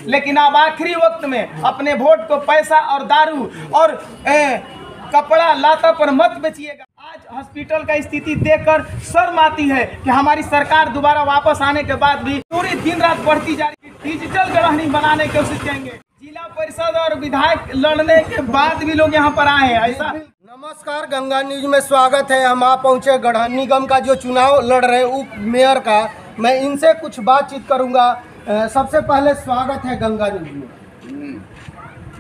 लेकिन अब आखिरी वक्त में अपने वोट को पैसा और दारू और कपड़ा लाता पर मत बेचिएगा। आज हॉस्पिटल का स्थिति देखकर शर्म आती है कि हमारी सरकार दोबारा वापस आने के बाद भी पूरी दिन रात बढ़ती जा रही है। डिजिटल गढ़हनी बनाने की कोशिश करेंगे। जिला परिषद और विधायक लड़ने के बाद भी लोग यहाँ पर आए हैं। ऐसा नमस्कार, गंगा न्यूज में स्वागत है। हम आप पहुँचे गढ़हनी निगम का जो चुनाव लड़ रहे उप मेयर का। मैं इनसे कुछ बातचीत करूंगा। सबसे पहले स्वागत है गंगा न्यूज में।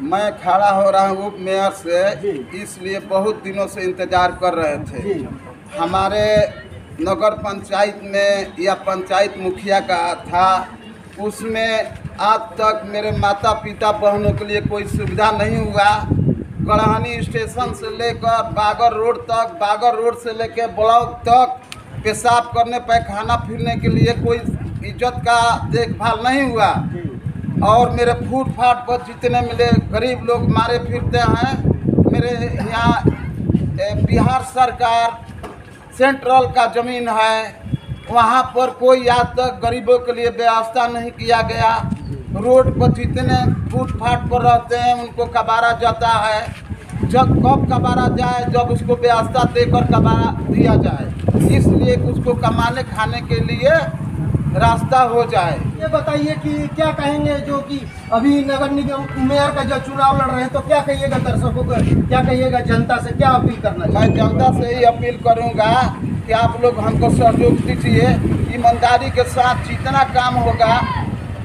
मैं खड़ा हो रहा हूँ उप मेयर से, इसलिए बहुत दिनों से इंतजार कर रहे थे। हमारे नगर पंचायत में या पंचायत मुखिया का था, उसमें आज तक मेरे माता पिता बहनों के लिए कोई सुविधा नहीं हुआ। गढ़हनी स्टेशन से लेकर बागर रोड तक, बागर रोड से लेकर ब्लॉक तक पेशाब करने पैखाना फिरने के लिए कोई इज्जत का देखभाल नहीं हुआ। और मेरे फुटपाथ पर जितने मिले गरीब लोग मारे फिरते हैं। मेरे यहाँ बिहार सरकार सेंट्रल का ज़मीन है, वहाँ पर कोई आज तक गरीबों के लिए व्यवस्था नहीं किया गया। रोड पर जितने फुटपाथ पर रहते हैं उनको कबारा जाता है। जब कब कबारा जाए, जब उसको व्यवस्था देकर कबारा दिया जाए, इसलिए उसको कमाने खाने के लिए रास्ता हो जाए। ये बताइए कि क्या कहेंगे जो कि अभी नगर निगम मेयर का जो चुनाव लड़ रहे हैं, तो क्या कहिएगा दर्शकों को, क्या कहिएगा जनता से, क्या अपील करना चाहिए? मैं जनता से ही अपील करूंगा कि आप लोग हमको सहयोग दीजिए। ईमानदारी के साथ जितना काम होगा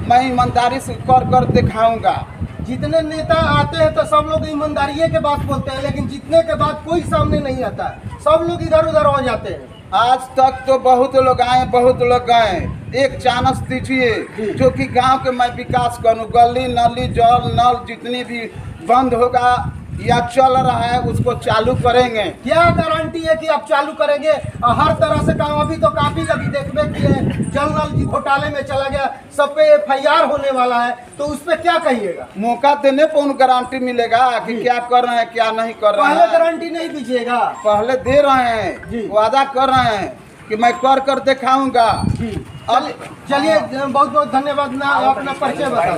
मैं ईमानदारी से कर दिखाऊंगा। जितने नेता आते हैं तो सब लोग ईमानदारी के बात बोलते हैं, लेकिन जीतने के बाद कोई सामने नहीं आता है। सब लोग इधर उधर हो जाते हैं। आज तक तो बहुत लोग आए, बहुत लोग गए। एक चांस दीजिए जो कि गांव के मैं विकास करूं। गली नाली जल नल जितनी भी बंद होगा या चल रहा है उसको चालू करेंगे। क्या गारंटी है कि आप चालू करेंगे? हर तरह से काम अभी तो काफी अभी देखबे किए, जल नल जी घोटाले में चला गया, सब पे FIR होने वाला है, तो उस पर क्या कहिएगा? मौका देने पर उन गारंटी मिलेगा कि क्या कर रहे हैं क्या नहीं कर रहे हैं। पहले गारंटी नहीं दीजिएगा, पहले दे रहे हैं, वादा कर रहे हैं कि मैं कर दिखाऊंगा। चलिए बहुत बहुत धन्यवाद। ना अपना परिचय बता।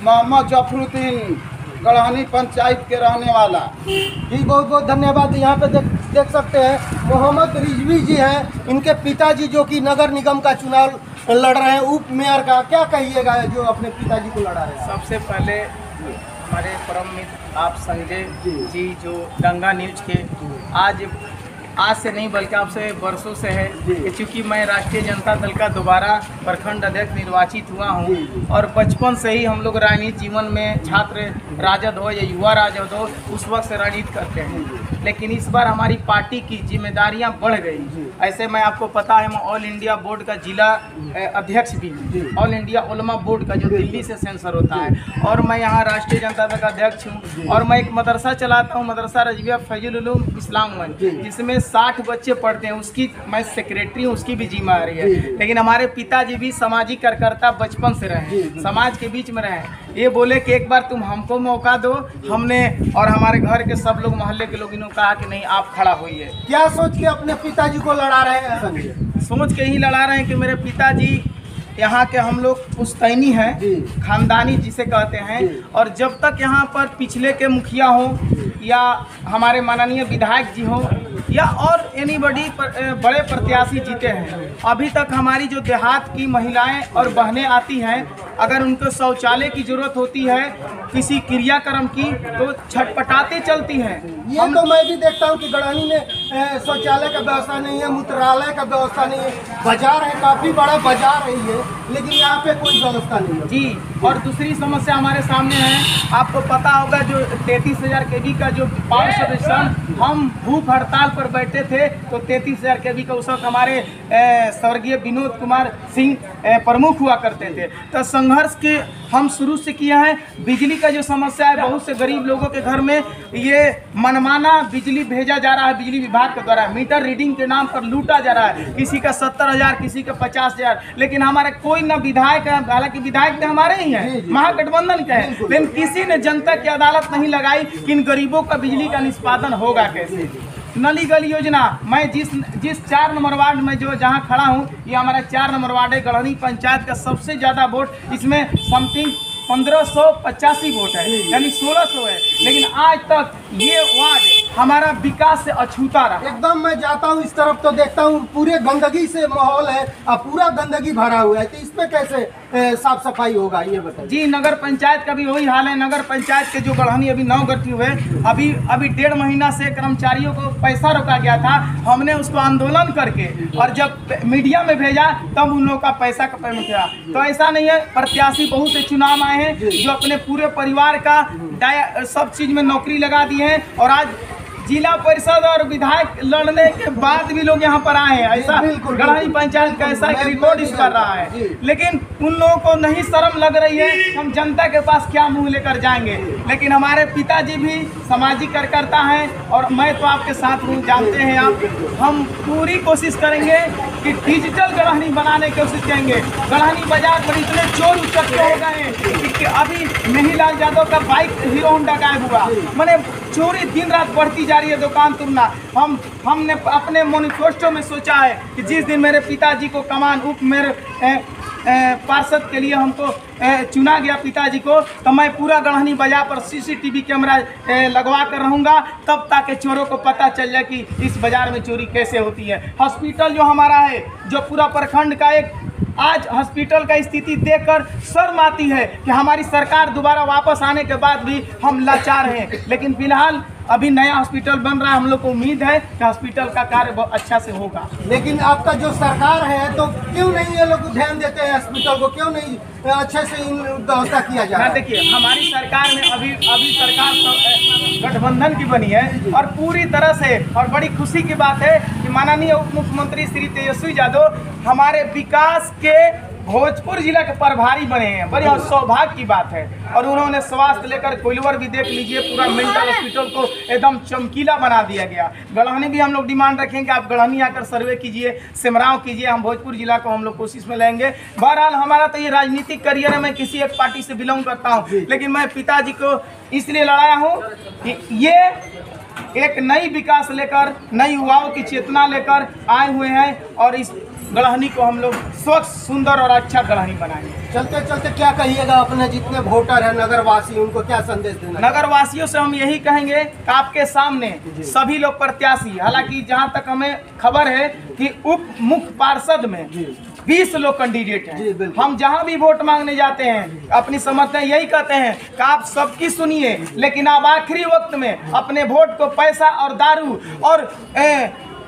मोहम्मद जफरुद्दीन, गढ़हनी पंचायत के रहने वाला। जी बहुत बहुत धन्यवाद। यहाँ पे देख सकते हैं मोहम्मद रिजवी जी हैं, इनके पिताजी जो कि नगर निगम का चुनाव लड़ रहे हैं उप मेयर का। क्या कहिएगा जो अपने पिताजी को लड़ा रहे हैं? सबसे पहले हमारे परम मित्र आप संजय जी जो गंगा न्यूज के आज से नहीं बल्कि आपसे वर्षों से है कि चूँकि मैं राष्ट्रीय जनता दल का दोबारा प्रखंड अध्यक्ष निर्वाचित हुआ हूँ और बचपन से ही हम लोग राजनीति जीवन में छात्र राजद हो या युवा राजद हो उस वक्त से राजनीति करते हैं। लेकिन इस बार हमारी पार्टी की जिम्मेदारियां बढ़ गई। ऐसे मैं आपको पता है मैं ऑल इंडिया बोर्ड का जिला अध्यक्ष भी हूँ, ऑल इंडिया उलमा बोर्ड का जो दिल्ली से सेंसर होता है, और मैं यहाँ राष्ट्रीय जनता दल का अध्यक्ष हूँ। और मैं एक मदरसा चलाता हूँ, मदरसा रजविया फैजुल उलूम इस्लामगंज, जिसमें 60 बच्चे पढ़ते हैं, उसकी मैं सेक्रेटरी हूँ, उसकी भी जिम्मेदारी है। लेकिन हमारे पिताजी भी सामाजिक कार्यकर्ता बचपन से रहे, समाज के बीच में रहे। ये बोले कि एक बार तुम हमको मौका दो। हमने और हमारे घर के सब लोग मोहल्ले के लोग इन्होंने कहा कि नहीं आप खड़ा होइए। क्या सोच के अपने पिताजी को लड़ा रहे हैं? सोच के ही लड़ा रहे हैं कि मेरे पिताजी यहाँ के हम लोग पुश्तैनी हैं, खानदानी जिसे कहते हैं, और जब तक यहाँ पर पिछले के मुखिया हो या हमारे माननीय विधायक जी हो या और एनीबडी बड़े प्रत्याशी जीते हैं, अभी तक हमारी जो देहात की महिलाएं और बहनें आती हैं, अगर उनको शौचालय की जरूरत होती है, किसी क्रियाक्रम की, तो छटपटाते चलती हैं। ये तो मैं भी देखता हूँ कि गढ़हनी में शौचालय का व्यवस्था नहीं है, मूत्रालय का व्यवस्था नहीं है। बाजार है, काफी बड़ा बाजार है ये, लेकिन यहाँ पे कोई व्यवस्था नहीं है। जी, और दूसरी समस्या हमारे सामने है, आपको पता होगा जो 33,000 kV का जो पावर स्टेशन, हम भूख हड़ताल पर बैठे थे तो 33,000 kV का उस वक्त हमारे स्वर्गीय विनोद कुमार सिंह प्रमुख हुआ करते थे। तो संघर्ष के हम शुरू से किया है। बिजली का जो समस्या है, बहुत से गरीब लोगों के घर में ये मनमाना बिजली भेजा जा रहा है, बिजली विभाग के द्वारा मीटर रीडिंग के नाम पर लूटा जा रहा है, किसी का 70,000, किसी का 50,000। लेकिन हमारे कोई न विधायक है, हालांकि विधायक तो हमारे ही हैं, महागठबंधन के हैं, लेकिन किसी ने जनता की अदालत नहीं लगाई कि इन गरीबों का बिजली का निष्पादन होगा कैसे। नली गली योजना, मैं जिस 4 नंबर वार्ड में जहाँ खड़ा हूँ, ये हमारा 4 नंबर वार्ड है, गढ़हनी पंचायत का सबसे ज़्यादा वोट, इसमें समथिंग 1585 वोट है, यानी 1600 है, लेकिन आज तक ये वार्ड हमारा विकास से अछूता रहा। एकदम मैं जाता हूँ इस तरफ तो देखता हूँ पूरे गंदगी से माहौल है और पूरा गंदगी भरा हुआ है, तो इस पे कैसे साफ सफाई होगा ये बताइए। जी, नगर पंचायत का भी वही हाल है। नगर पंचायत के जो गढ़हनी अभी 9 गठित हुए, अभी 1.5 महीना से कर्मचारियों को पैसा रोका गया था, हमने उसको आंदोलन करके और जब मीडिया में भेजा तब उन लोगों का पैसा का पेमेंट किया। तो ऐसा नहीं है, प्रत्याशी बहुत से चुनाव आए हैं जो अपने पूरे परिवार का सब चीज में नौकरी लगा दी है, और आज जिला परिषद और विधायक लड़ने के बाद भी लोग यहाँ पर आए हैं। ऐसा गढ़हनी पंचायत का ऐसा एक रिकॉर्ड इस कर रहा है, लेकिन उन लोगों को नहीं शर्म लग रही है। हम जनता के पास क्या मुंह लेकर जाएंगे, लेकिन हमारे पिताजी भी सामाजिक कार्यकर्ता हैं और मैं तो आपके साथ हूँ, जानते हैं आप। हम पूरी कोशिश करेंगे कि डिजिटल गढ़हनी बनाने की कोशिश करेंगे। गढ़हनी बाजार पर इतने चोर उचक्के हो गए हैं कि अभी मेहीलाल यादव का बाइक हीरो होंडा गायब हुआ, मैंने चोरी दिन रात बढ़ती जा रही है, दुकान तुरना। हमने अपने मैनिफेस्टो में सोचा है कि जिस दिन मेरे पिताजी को कमान उप मेरे पार्षद के लिए हमको चुना गया पिताजी को, तो मैं पूरा गढ़हनी बाजार पर CCTV कैमरा लगवा कर रहूँगा, तब ताकि चोरों को पता चल जाए कि इस बाजार में चोरी कैसे होती है। हॉस्पिटल जो हमारा है, जो पूरा प्रखंड का एक, आज हॉस्पिटल का स्थिति देखकर शर्म आती है कि हमारी सरकार दोबारा वापस आने के बाद भी हम लाचार हैं, लेकिन फिलहाल अभी नया हॉस्पिटल बन रहा है। हम लोग को उम्मीद है कि हॉस्पिटल का कार्य बहुत अच्छा से होगा। लेकिन आपका जो सरकार है तो क्यों नहीं ये लोग ध्यान देते हैं हॉस्पिटल को, क्यों नहीं अच्छे से इन व्यवस्था किया जा रहा है? देखिए, हमारी सरकार में अभी सरकार गठबंधन की बनी है और पूरी तरह से, और बड़ी खुशी की बात है कि माननीय उप मुख्यमंत्री श्री तेजस्वी यादव हमारे विकास के भोजपुर जिला के प्रभारी बने हैं। बड़ी सौभाग्य की बात है। और उन्होंने स्वास्थ्य लेकर कोइलवर भी देख लीजिए, पूरा मेंटल हॉस्पिटल को एकदम चमकीला बना दिया गया। गढ़हनी भी हम लोग डिमांड रखेंगे, आप गढ़हनी आकर सर्वे कीजिए, सिमराव कीजिए, हम भोजपुर जिला को हम लोग कोशिश में लेंगे। बहरहाल हमारा तो ये राजनीतिक करियर है, मैं किसी एक पार्टी से बिलोंग करता हूँ, लेकिन मैं पिताजी को इसलिए लड़ाया हूँ कि ये एक नई विकास लेकर, नई युवाओं की चेतना लेकर आए हुए हैं, और इस गढ़हनी को हम लोग स्वच्छ, सुंदर और अच्छा गढ़हनी बनाएंगे। चलते चलते क्या कहिएगा अपने जितने वोटर हैं नगरवासी, उनको क्या संदेश देना? नगरवासियों से हम यही कहेंगे कि आपके सामने सभी लोग प्रत्याशी, हालांकि जहां तक हमें खबर है कि उप मुख्य पार्षद में 20 लोग कैंडिडेट हैं। हम जहां भी वोट मांगने जाते हैं अपनी समर्थन यही कहते हैं कि आप सबकी सुनिए, लेकिन आप आखिरी वक्त में अपने वोट को पैसा और दारू और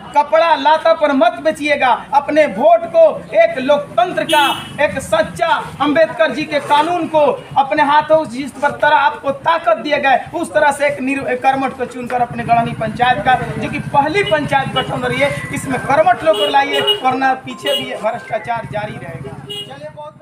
कपड़ा लाता पर मत बेचिएगा। अपने वोट को एक लोकतंत्र का, एक सच्चा अंबेडकर जी के कानून को अपने हाथों, जिस तरह आपको ताकत दिए गए उस तरह से एक कर्मठ को चुनकर अपने गढ़हनी पंचायत का, जो कि पहली पंचायत गठन रही है, इसमें कर्मठ लोग को लाइए, वरना पीछे भी भ्रष्टाचार जारी रहेगा। चलिए, बहुत